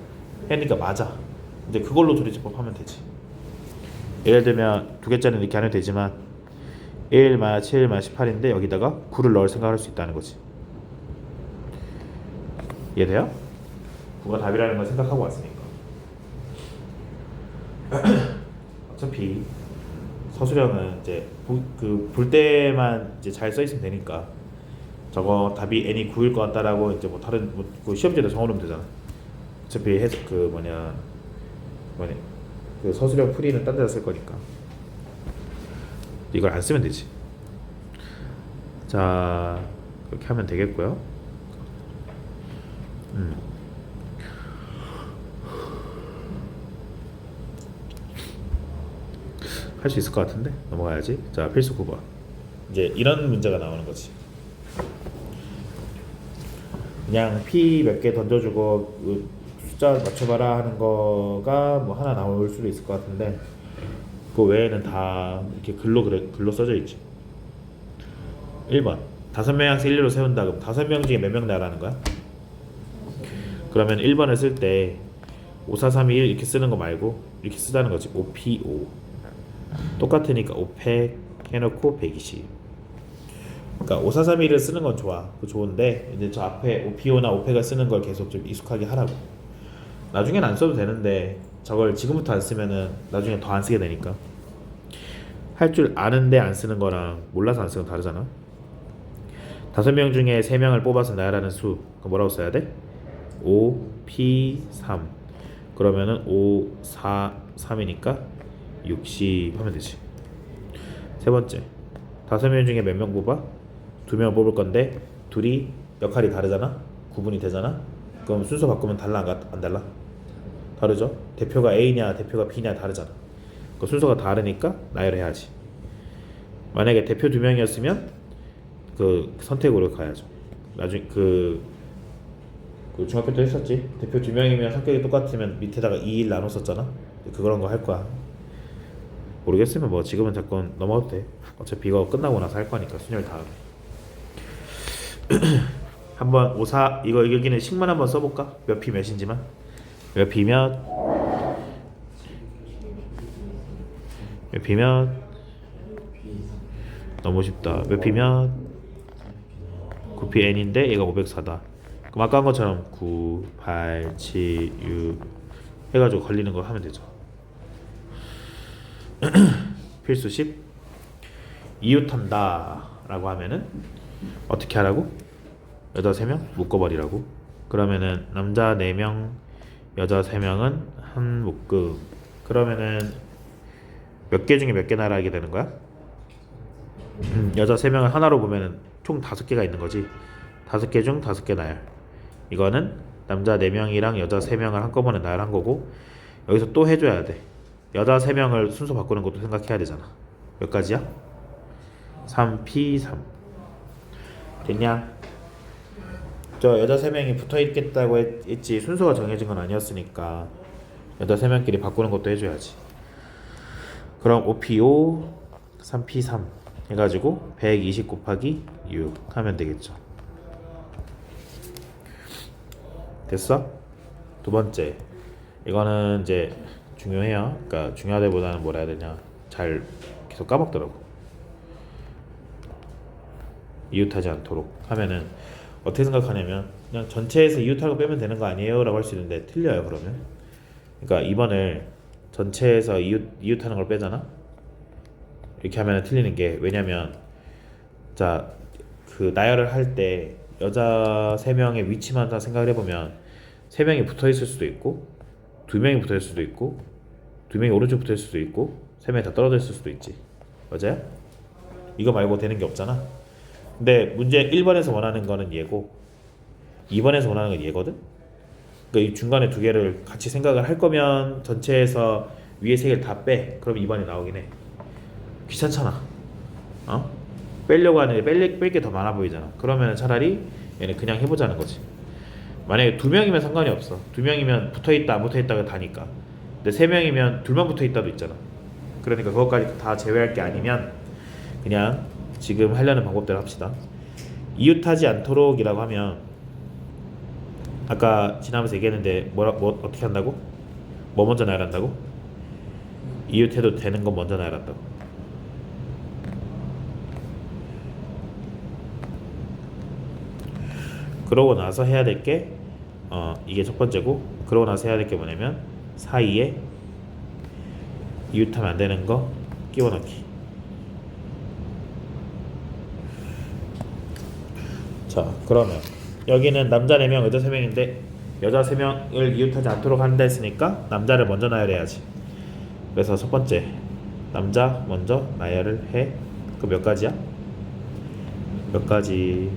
그러니까 맞아. 근데 그걸로 조리처법 하면 되지. 예를 들면 두 개짜리는 이렇게 안 해도 되지만 1 마이너스 7 마이너스 18인데 여기다가 9를 넣을 생각을 할 수 있다는 거지. 이해돼요? 9가 답이라는 걸 생각하고 왔으니까. 어차피 서술형은 이제 볼 때만 이제 잘 써 있으면 되니까 저거 답이 n이 9일 것 같다라고 이제 뭐 다른 그 시험지에다 적어놓으면 되잖아. 어차피 해석 뭐냐 그 서술형 풀이는 딴 데다 쓸 거니까 이걸 안 쓰면 되지. 자, 그렇게 하면 되겠고요. 할 수 있을 것 같은데 넘어가야지. 자, 필수 9번. 이제 이런 문제가 나오는 거지. 그냥 P 몇 개 던져주고 숫자 맞춰봐라 하는 거가 뭐 하나 나올 수도 있을 것 같은데 그 외에는 다 이렇게 글로 써져 있지. 1번 5명의 학생 일례로 세운다. 그럼 5명 중에 몇 명 나라는 거야? 그러면 1번을 쓸 때 5, 4, 3, 2, 1 이렇게 쓰는 거 말고 이렇게 쓰자는 거지. 5P5 똑같으니까 500 해놓고 120. 그러니까 5, 4, 3, 1을 쓰는 건 좋아. 좋은데 이제 저 앞에 5P5나 500을 쓰는 걸 계속 좀 익숙하게 하라고. 나중엔 안 써도 되는데 저걸 지금부터 안 쓰면은 나중에 더 안 쓰게 되니까. 할 줄 아는데 안 쓰는 거랑 몰라서 안 쓰는 건 다르잖아. 5명 중에 3명을 뽑아서 나열하는 수. 그럼 뭐라고 써야 돼? 5, P, 3. 그러면은 5, 4, 3이니까 60 하면 되지. 세 번째 5명 중에 몇 명 뽑아? 2명 뽑을 건데 둘이 역할이 다르잖아. 구분이 되잖아. 그럼 순서 바꾸면 달라 안 달라? 다르죠. 대표가 A냐 대표가 B냐 다르잖아. 그 순서가 다르니까 나열해야지. 만약에 대표 2명이었으면 그 선택으로 가야죠. 나중에 그 중학교 때 했었지. 대표 2명이면 성격이 똑같으면 밑에다가 2, 1 나눴었잖아. 그런 거 할 거야. 모르겠으면 뭐 지금은 자꾸 넘어가도 돼. 어차피 이거 끝나고 나서 할 거니까 순열 다음에. 한번 5, 4 이거 여기는 식만 한번 써볼까? 몇 P 몇인지만. 몇 P 몇 너무 쉽다. 몇 P 몇 9P N인데 얘가 504다. 그럼 아까 한 것처럼 9, 8, 7, 6 해가지고 걸리는 거 하면 되죠. 필수 10 이웃한다 라고 하면은 어떻게 하라고? 여자 3명 묶어버리라고. 그러면은 남자 4명 여자 3명은 한 묶음. 그러면은 몇 개 중에 몇 개 나라하게 되는 거야? 여자 3명을 하나로 보면은 총 5개가 있는 거지. 5개 중 5개 나열. 이거는 남자 4명이랑 여자 3명을 한꺼번에 나열한 거고 여기서 또 해줘야 돼. 여자 3명을 순서 바꾸는 것도 생각해야 되잖아. 몇 가지야? 3P3 됐냐? 저 여자 3명이 붙어있겠다고 했지 순서가 정해진 건 아니었으니까 여자 3명끼리 바꾸는 것도 해줘야지. 그럼 5P5 3P3 해가지고 120 곱하기 6 하면 되겠죠. 됐어? 두 번째 이거는 이제 중요해요. 그러니까 중요하다기보다는 뭐라 해야 되냐 잘 계속 까먹더라고. 이웃하지 않도록 하면은 어떻게 생각하냐면 그냥 전체에서 이웃하고 빼면 되는 거 아니에요? 라고 할 수 있는데 틀려요. 그러면 그러니까 2번을 전체에서 이웃하는 걸 빼잖아. 이렇게 하면 틀리는 게 왜냐면 자 그 나열을 할 때 여자 3명의 위치만 다 생각을 해보면 3명이 붙어있을 수도 있고 2명이 붙어있을 수도 있고 2명이 오른쪽 붙어있을 수도 있고 3명이 다 떨어져 있을 수도 있지. 맞아요? 이거 말고 되는 게 없잖아. 근데 문제 1번에서 원하는 거는 얘고 2번에서 원하는 건 얘거든. 그러니까 이 중간에 두 개를 같이 생각을 할 거면 전체에서 위에 세 개를 다 빼. 그럼 2번이 나오긴 해. 귀찮잖아. 빼려고 하는데 뺄 게 더 많아 보이잖아. 그러면 차라리 얘는 그냥 해보자는 거지. 만약에 2명이면 상관이 없어. 2명이면 붙어있다 안 붙어있다가 다니까. 근데 3명이면 둘만 붙어있다도 있잖아. 그러니까 그것까지 다 제외할 게 아니면 그냥 지금 하려는 방법대로 합시다. 이웃하지 않도록 이라고 하면 아까 지나면서 얘기했는데 뭐 어떻게 한다고? 뭐 먼저 나열한다고? 이웃해도 되는 건 먼저 나열한다고. 그러고 나서 해야 될 게 이게 첫 번째고, 그러고 나서 해야 될 게 뭐냐면 사이에 이웃하면 안 되는 거 끼워 넣기. 자, 그러면 여기는 남자 4명, 여자 3명인데 여자 3명을 이웃하지 않도록 한다 했으니까 남자를 먼저 나열해야지. 그래서 첫 번째, 남자 먼저 나열을 해. 그 몇 가지야? 몇 가지?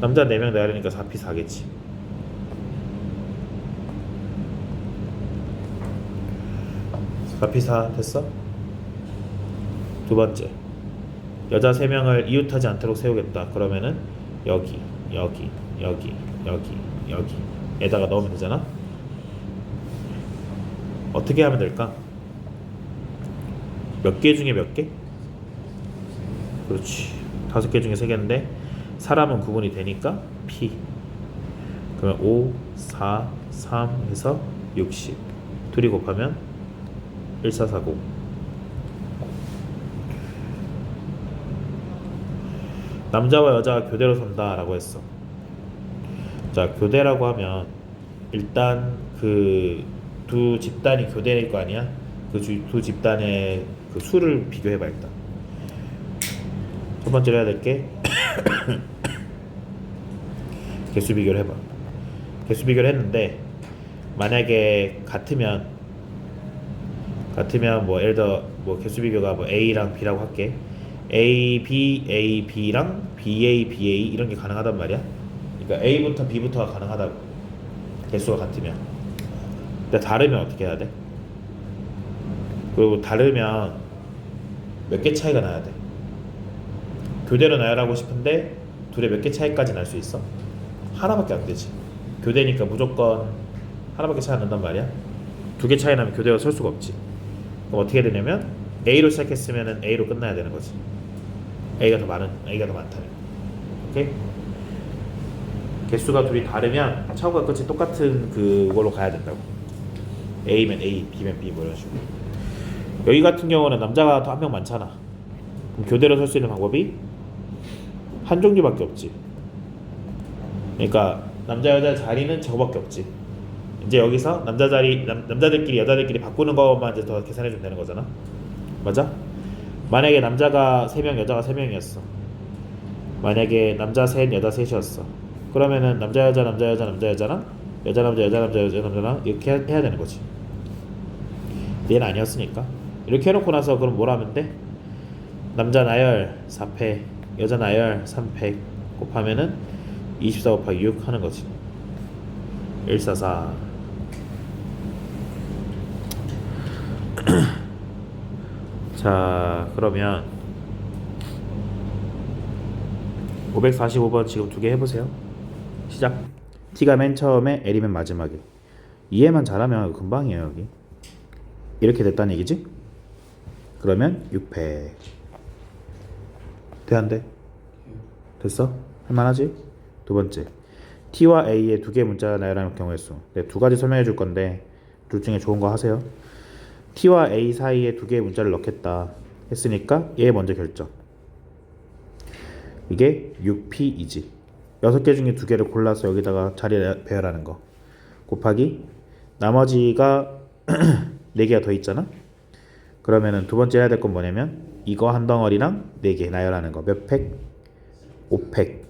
남자 4명 나열하니까 4p4겠지. p4 됐어? 두 번째, 여자 3명을 이웃하지 않도록 세우겠다. 그러면은 여기, 여기, 여기, 여기, 여기 에다가 넣으면 되잖아. 어떻게 하면 될까? 몇 개 중에 몇 개? 그렇지. 5개 중에 3개인데 사람은 구분이 되니까 P. 그러면 5, 4, 3 해서 60. 둘이 곱하면 1440. 남자와 여자가 교대로 산다 라고 했어. 자, 교대라고 하면 일단 그 두 집단이 교대일 거 아니야? 그 두 집단의 그 수를 비교해봐. 일단 첫 번째로 해야 될 게 개수 비교를 해봐. 개수 비교를 했는데 만약에 같으면 뭐 예를 들어 뭐 개수 비교가 뭐 A랑 B라고 할게. A, B, A, B랑 B, A, B, A 이런 게 가능하단 말이야. 그러니까 A부터 B부터가 가능하다고. 개수가 같으면. 근데 다르면 어떻게 해야 돼? 그리고 다르면 몇 개 차이가 나야 돼. 교대로 나열하고 싶은데 둘의 몇 개 차이까지 날 수 있어? 하나밖에 안 되지. 교대니까 무조건 하나밖에 차이 안 난단 말이야. 2개 차이 나면 교대가 설 수가 없지. 그럼 어떻게 되냐면 A로 시작했으면 A로 끝나야 되는 거지. A가 더 많다면. 오케이? 개수가 둘이 다르면 처음과 끝이 똑같은 그걸로 가야 된다고. A면 A, B면 B 뭐 이런 식으로. 여기 같은 경우는 남자가 더 한 명 많잖아. 그럼 교대로 설 수 있는 방법이 한 종류밖에 없지. 그러니까 남자 여자 자리는 저거밖에 없지. 이제 여기서 남자 자리 남자들끼리 여자들끼리 바꾸는 것만 이제 더 계산해 주면 되는 거잖아. 맞아? 만약에 남자가 3명 여자가 3명이었어. 만약에 남자 셋 여자 셋이었어. 그러면은 남자 여자 남자 여자 남자 여자랑 여자 남자 여자 남자 여자 남자랑 이렇게 해야 되는 거지. 얘는 아니었으니까 이렇게 해놓고 나서 그럼 뭘 하면 돼? 남자 나열 4패 여자 나열 3패 곱하면은 24 곱하기 6 하는 거지. 144. 자, 그러면 545번 지금 2개 해보세요. 시작. T가 맨 처음에 L이 맨 마지막에. 이해만 잘하면 금방이에요. 여기 이렇게 됐다는 얘기지? 그러면 6패 돼 안 돼? 됐어? 할만하지? 두 번째, T와 A의 2개의 문자가 나열하는 경우의 수. 네, 2가지 설명해 줄 건데 둘 중에 좋은 거 하세요. T와 A 사이에 2개의 문자를 넣겠다 했으니까 얘 먼저 결정. 이게 6P이지. 6개 중에 2개를 골라서 여기다가 자리 배열하는 거 곱하기 나머지가 4개가 더 있잖아. 그러면은 두 번째 해야 될 건 뭐냐면 이거 한 덩어리랑 4개 나열하는 거. 몇 팩? 5팩.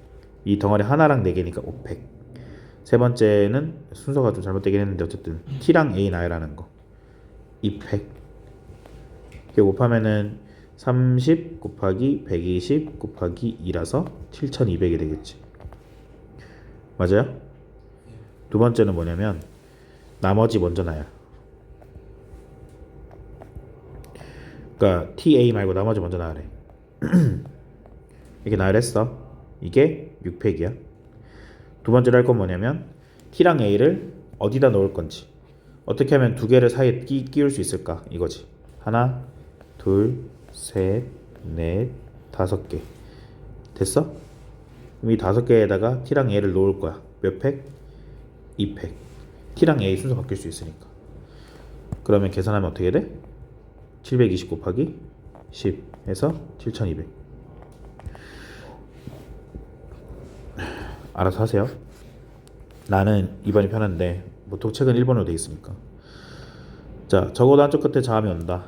이 덩어리 하나랑 4개니까 5팩. 세 번째는 순서가 좀 잘못되긴 했는데 어쨌든 T랑 A 나열하는 거 2팩. 이렇게 곱하면은 30 곱하기 120 곱하기 2라서 7200이 되겠지. 맞아요? 두 번째는 뭐냐면 나머지 먼저 나열. 그러니까 TA 말고 나머지 먼저 나열해. 이렇게 나열했어. 이게 6팩이야. 두 번째로 할 건 뭐냐면 T랑 A를 어디다 넣을 건지, 어떻게 하면 2개를 사이에 끼울 수 있을까 이거지. 하나, 둘, 셋, 넷, 5개. 됐어? 그럼 이 5개에다가 T랑 A를 놓을 거야. 몇 팩? 2팩. T랑 A 순서 바뀔 수 있으니까. 그러면 계산하면 어떻게 돼? 720 곱하기 10 해서 7200. 알아서 하세요. 나는 2번이 편한데 뭐 독책은 1번으로 돼 있으니까. 자, 적어도 한쪽 끝에 자음이 온다.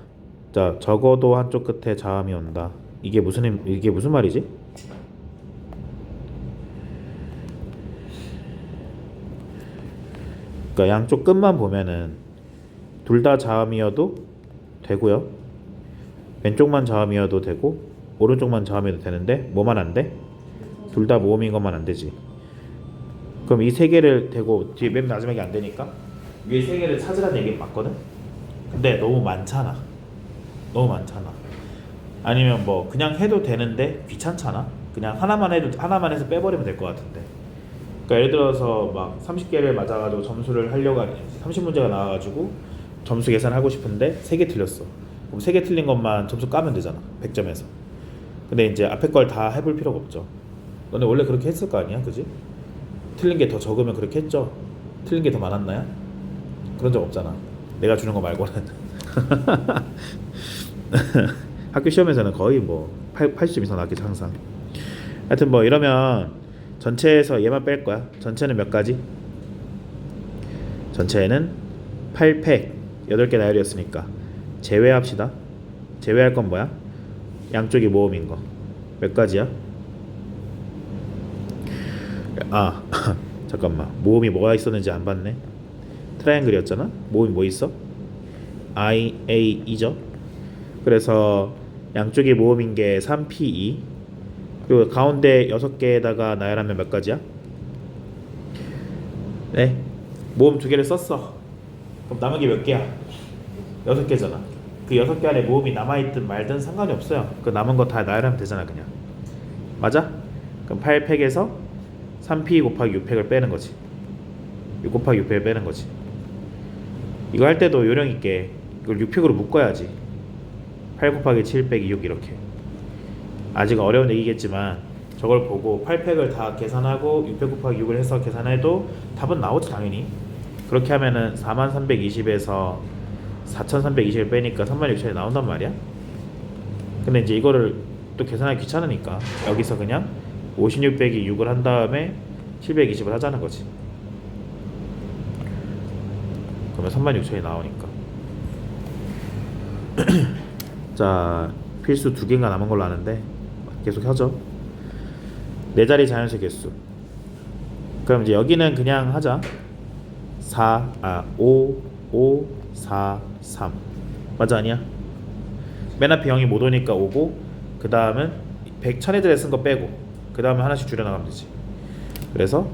자, 적어도 한쪽 끝에 자음이 온다. 이게 무슨 말이지? 그러니까 양쪽 끝만 보면은 둘 다 자음이어도 되고요. 왼쪽만 자음이어도 되고 오른쪽만 자음이어도 되는데 뭐만 안 돼? 둘 다 모음인 것만 안 되지. 그럼 이 세 개를 대고 뒤에 맨 마지막에 안 되니까 위에 세 개를 찾으라는 얘기 맞거든? 근데 너무 많잖아. 너무 많잖아. 아니면 뭐 그냥 해도 되는데 귀찮잖아. 그냥 하나만 해서 빼버리면 될 것 같은데. 그러니까 예를 들어서 막 30개를 맞아가지고 점수를 하려고 하니 30문제가 나와가지고 점수 계산하고 싶은데 3개 틀렸어. 그럼 3개 틀린 것만 점수 까면 되잖아. 100점에서. 근데 이제 앞에 걸 다 해볼 필요가 없죠. 너네 원래 그렇게 했을 거 아니야, 그지? 틀린 게 더 적으면 그렇게 했죠. 틀린 게 더 많았나요? 그런 적 없잖아. 내가 주는 거 말고는. 학교 시험에서는 거의 뭐 80점 이상 나왔겠지 항상. 하여튼 뭐 이러면 전체에서 얘만 뺄 거야. 전체는 몇 가지? 전체에는 8팩 8개 나열이었으니까 제외합시다. 제외할 건 뭐야? 양쪽이 모음인 거. 몇 가지야? 아 잠깐만, 모음이 뭐가 있었는지 안 봤네. 트라이앵글이었잖아. 모음이 뭐 있어? I, A, E죠. 그래서 양쪽이 모음인 게 3P2. 그리고 가운데 6개에다가 나열하면 몇 가지야? 네, 모음 2개를 썼어. 그럼 남은 게 몇 개야? 6개잖아. 그 6개 안에 모음이 남아있든 말든 상관이 없어요. 그 남은 거 다 나열하면 되잖아 그냥. 맞아? 그럼 8팩에서 3P 곱하기 6팩을 빼는 거지. 6 곱하기 6팩을 빼는 거지. 이거 할 때도 요령 있게 이걸 6팩으로 묶어야지. 8 곱하기 7 빼기 6 이렇게. 아직 어려운 얘기겠지만 저걸 보고 8팩을 다 계산하고 6팩 곱하기 6을 해서 계산해도 답은 나오지 당연히. 그렇게 하면은 4320에서 4320을 빼니까 36,000이 나온단 말이야. 근데 이제 이거를 또 계산하기 귀찮으니까 여기서 그냥 56 빼기 6을 한 다음에 720을 하자는 거지. 그러면 36,000이 나오니까. 자, 필수 2개인가 남은 걸로 아는데 계속 하죠. 4자리 자연수 개수. 그럼 이제 여기는 그냥 하자. 5, 4, 3 맞아 아니야? 맨 앞에 0이 못 오니까 5고 그 다음은 100, 1000애들에 쓴 거 빼고 그 다음에 하나씩 줄여나가면 되지. 그래서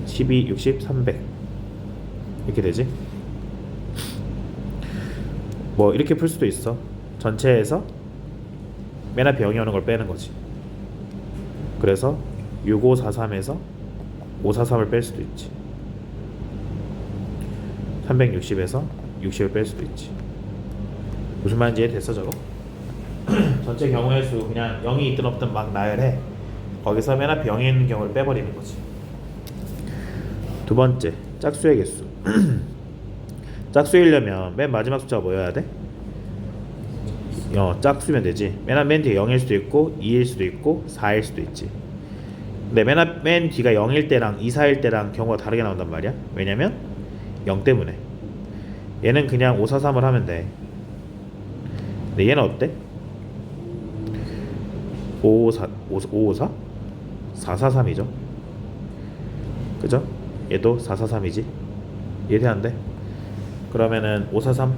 12, 60, 300 이렇게 되지. 뭐 이렇게 풀 수도 있어. 전체에서 맨 앞에 0이 오는 걸 빼는 거지. 그래서 6543에서 543을 뺄 수도 있지. 360에서 60을 뺄 수도 있지. 무슨 말인지 이해됐어 저거? 전체 경우의 수 그냥 0이 있든 없든 막 나열해. 거기서 맨 앞에 0이 있는 경우를 빼버리는 거지. 두 번째, 짝수의 개수. 짝수이려면 맨 마지막 숫자가 뭐여야 돼? 짝수면 되지. 맨 뒤에 0일 수도 있고 2일 수도 있고 4일 수도 있지. 근데 맨 뒤가 0일 때랑 2, 4일 때랑 경우가 다르게 나온단 말이야. 왜냐면 0 때문에. 얘는 그냥 5, 4, 3을 하면 돼. 근데 얘는 어때? 5, 4, 5, 4? 4, 4, 3이죠. 그죠? 얘도 4, 4, 3이지. 이해돼 안 돼? 그러면은 5, 4, 3,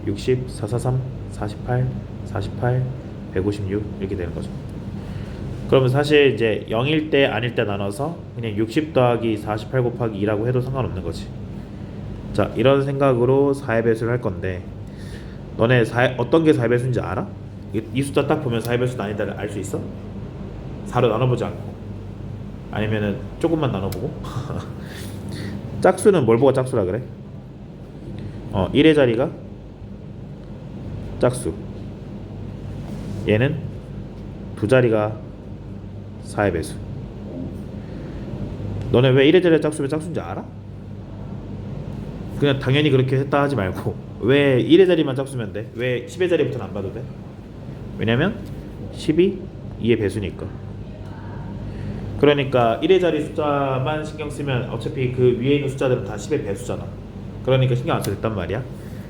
60, 4, 4, 3, 48, 48, 156 이렇게 되는 거죠. 그러면 사실 이제 0일 때 아닐 때 나눠서 그냥 60 더하기 48 곱하기 2라고 해도 상관없는 거지. 자, 이런 생각으로 4의 배수를 할 건데 너네 어떤 게 4의 배수인지 알아? 이 숫자 딱 보면 4의 배수는 아니다를 알 수 있어? 4로 나눠보지 않고 아니면은 조금만 나눠보고. 짝수는 뭘 보고 짝수라 그래? 1의 자리가 짝수. 얘는 2자리가 4의 배수. 너네 왜 1의 자리가 짝수면 짝수인지 알아? 그냥 당연히 그렇게 했다 하지 말고 왜 1의 자리만 짝수면 돼? 왜 10의 자리부터는 안 봐도 돼? 왜냐면 10이 2의 배수니까. 그러니까 1의 자리 숫자만 신경 쓰면 어차피 그 위에 있는 숫자들은 다 10의 배수잖아. 그러니까 신경 안 써도 됐단 말이야.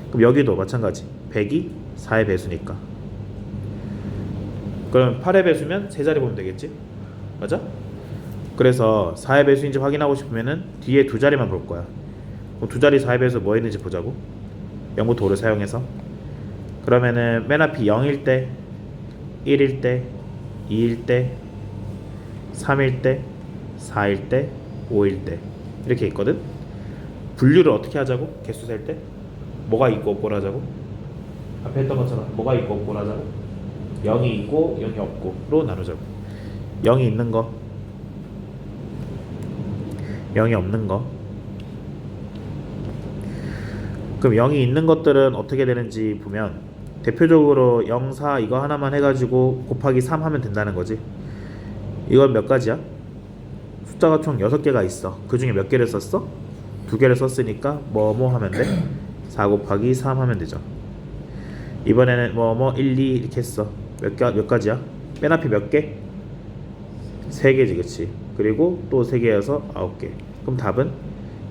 그럼 여기도 마찬가지. 100이 4의 배수니까. 그럼 8의 배수면 세 자리 보면 되겠지? 맞아? 그래서 4의 배수인지 확인하고 싶으면은 뒤에 두 자리만 볼 거야. 그럼 두 자리 4의 배수 뭐 있는지 보자고. 0부터 5를 사용해서. 그러면은 맨 앞이 0일 때, 1일 때, 2일 때, 3일 때, 4일 때, 5일 때 이렇게 있거든. 분류를 어떻게 하자고? 개수 셀 때 뭐가 있고 없고를 하자고? 앞에 했던 것처럼 뭐가 있고 없고를 하자고? 0이 있고 0이 없고로 나누자고. 0이 있는 거, 0이 없는 거. 그럼 0이 있는 것들은 어떻게 되는지 보면 대표적으로 0, 4 이거 하나만 해가지고 곱하기 3 하면 된다는 거지. 이건 몇 가지야? 숫자가 총 6개가 있어. 그 중에 몇 개를 썼어? 2개를 썼으니까 뭐뭐 하면 돼? 4 곱하기 3 하면 되죠. 이번에는 뭐뭐 1, 2 이렇게 했어. 몇 가지야? 맨 앞에 몇 개? 3개지, 그치? 그리고 또 3개여서 9개. 그럼 답은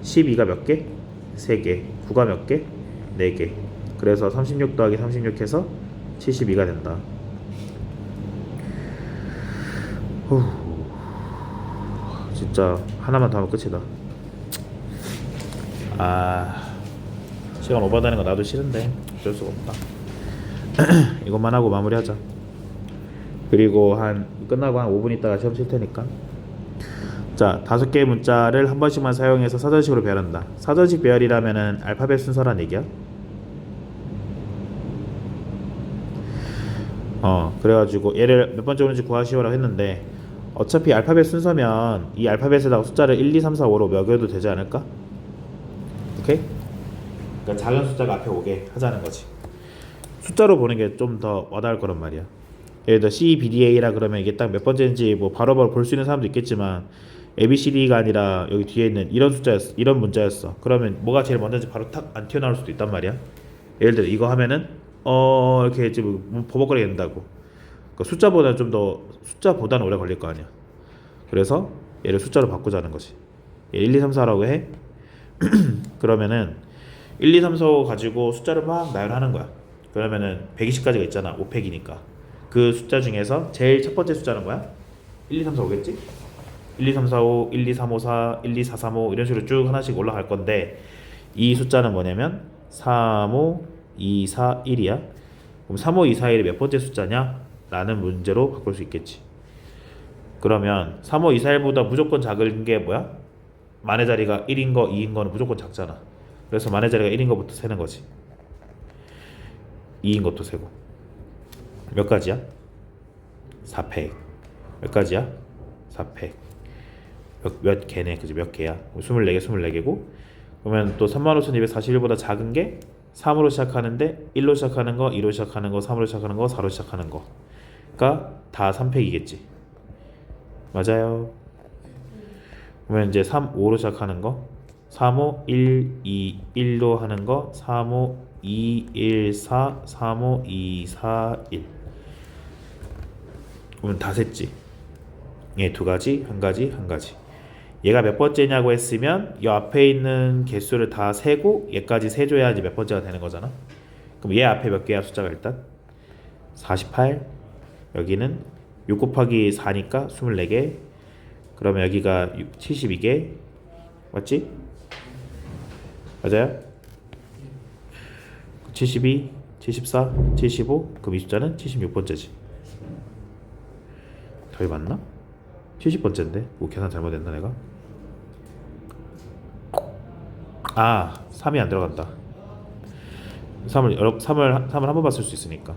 12가 몇 개? 3개. 9가 몇 개? 4개. 그래서 36 더하기 36 해서 72가 된다. 후, 진짜 하나만 더 하면 끝이다. 시간 오버되는 거 나도 싫은데 어쩔 수가 없다. 이것만 하고 마무리하자. 그리고 끝나고 한 5분 있다가 시험 칠 테니까. 자, 5개의 문자를 한 번씩만 사용해서 사전식으로 배열한다. 사전식 배열이라면은 알파벳 순서란 얘기야. 그래가지고 얘를 몇 번째 오는지 구하시오라고 했는데 어차피 알파벳 순서면 이 알파벳에다가 숫자를 1, 2, 3, 4, 5로 매겨도 되지 않을까? 오케이? 그러니까 작은 숫자가 앞에 오게 하자는 거지. 숫자로 보는 게 좀 더 와닿을 거란 말이야. 예를 들어 C, B, D, A라 그러면 이게 딱 몇 번째인지 뭐 바로바로 볼 수 있는 사람도 있겠지만 A, B, C, D가 아니라 여기 뒤에 있는 이런 숫자였어, 이런 문자였어. 그러면 뭐가 제일 먼저인지 바로 탁 안 튀어나올 수도 있단 말이야. 예를 들어 이거 하면은 이렇게 지금 버벅거리게 된다고. 그러니까 숫자보다는 오래 걸릴 거 아니야. 그래서 얘를 숫자로 바꾸자는 거지. 얘 1, 2, 3, 4라고 해. 그러면은 1, 2, 3, 4 가지고 숫자를 막 나열하는 거야. 그러면은 120가지가 있잖아. 5팩이니까. 그 숫자 중에서 제일 첫 번째 숫자는 뭐야? 1, 2, 3, 4, 5겠지? 1, 2, 3, 4, 5, 1, 2, 3, 5, 4, 1, 2, 4, 3, 5 이런 식으로 쭉 하나씩 올라갈 건데 이 숫자는 뭐냐면 3, 5, 2, 4, 1이야. 그럼 3, 5, 2, 4, 1이 몇 번째 숫자냐? 라는 문제로 바꿀 수 있겠지. 그러면 3, 5, 2, 4, 1보다 무조건 작은 게 뭐야? 만의 자리가 1인 거, 2인 거는 무조건 작잖아. 그래서 만의 자리가 1인 거부터 세는 거지. 2인 것도 세고. 몇 가지야? 4팩. 몇 가지야? 4팩. 몇 개네, 그지? 몇 개야? 24개, 24개고. 그러면 또 35,241보다 작은 게 3으로 시작하는데 1로 시작하는 거, 2로 시작하는 거, 3으로 시작하는 거, 4로 시작하는 거가 다 3팩이겠지. 맞아요. 그러면 이제 3, 5로 시작하는 거 3, 5, 1, 2, 1로 하는 거 3, 5, 2, 1, 4, 3, 5, 2, 4, 1. 그러면 다 셌지. 얘 두 가지, 한 가지, 한 가지. 얘가 몇 번째냐고 했으면 이 앞에 있는 개수를 다 세고 얘까지 세줘야지 몇 번째가 되는 거잖아. 그럼 얘 앞에 몇 개야 숫자가 일단? 48. 여기는 6 곱하기 4니까 24개. 그러면 여기가 72개. 맞지? 맞아요? 72, 74, 75. 그럼 이 숫자는 76번째지. 덜 맞나? 70번째인데? 뭐 계산 잘못했나 내가? 3이 안 들어간다. 3을 한 번 봤을 수 있으니까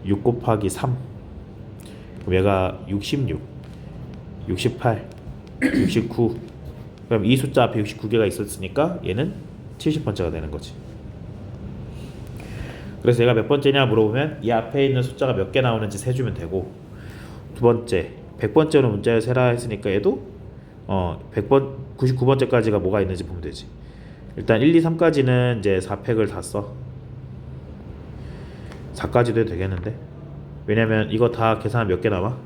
6 곱하기 3. 그럼 얘가 66, 68, 69. 그럼 이 숫자 앞에 69개가 있었으니까 얘는 70번째가 되는 거지. 그래서 얘가 몇 번째냐 물어보면 이 앞에 있는 숫자가 몇 개 나오는지 세주면 되고, 두 번째 100번째로 문자를 세라 했으니까 얘도 100번 99번째까지가 뭐가 있는지 보면 되지. 일단 1, 2, 3까지는 이제 4팩을 다 써. 4까지도 해도 되겠는데? 왜냐면 이거 다 계산하면 몇 개 나와?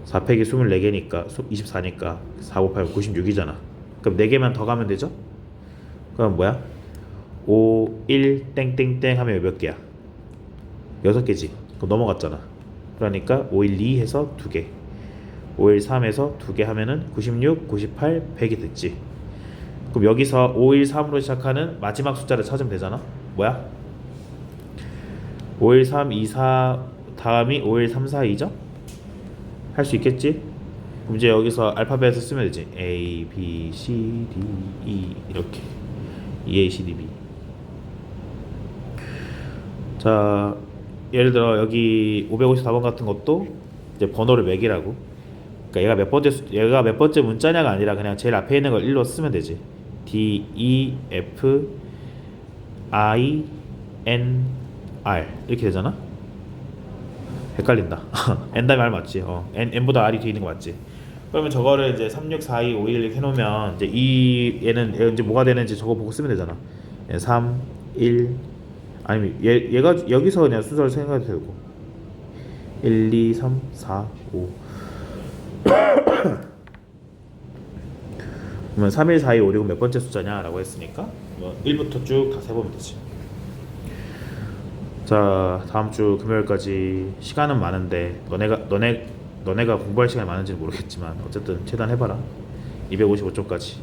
4 빼기 24개니까 24니까 4, 5, 8, 96이잖아. 그럼 4개만 더 가면 되죠? 그럼 뭐야? 5, 1, 땡땡땡 하면 몇 개야? 6개지. 그럼 넘어갔잖아. 그러니까 5, 1, 2 해서 2개, 5, 1, 3 해서 2개 하면은 96, 98, 100이 됐지. 그럼 여기서 5, 1, 3으로 시작하는 마지막 숫자를 찾으면 되잖아. 뭐야? 5, 1, 3, 2, 4 다음이 5, 1, 3, 4, 2죠? 할 수 있겠지? 그럼 이제 여기서 알파벳을 쓰면 되지. A, B, C, D, E 이렇게 E, A, C, D, B. 자, 예를 들어 여기 554번 같은 것도 이제 번호를 매기라고. 그러니까 얘가 몇 번째 문자냐가 아니라 그냥 제일 앞에 있는 걸 1로 쓰면 되지. D, E, F, I, N, R 이렇게 되잖아. 헷갈린다. N 다음에 R 맞지? N보다 R이 뒤에 있는 거 맞지? 그러면 저거를 이제 3, 6, 4, 2, 5, 1 이렇게 해놓으면 이제 얘는 이제 뭐가 되는지 저거 보고 쓰면 되잖아. 3, 1 아니면 얘가 여기서 그냥 순서를 생각해도 되고 1, 2, 3, 4, 5 그러면 3, 1, 4, 2, 5, 6은 몇 번째 숫자냐 라고 했으니까 1부터 쭉 다 세보면 되지. 자, 다음 주 금요일까지 시간은 많은데 너네가 공부할 시간이 많은지는 모르겠지만 어쨌든 최대한 해봐라. 255점까지.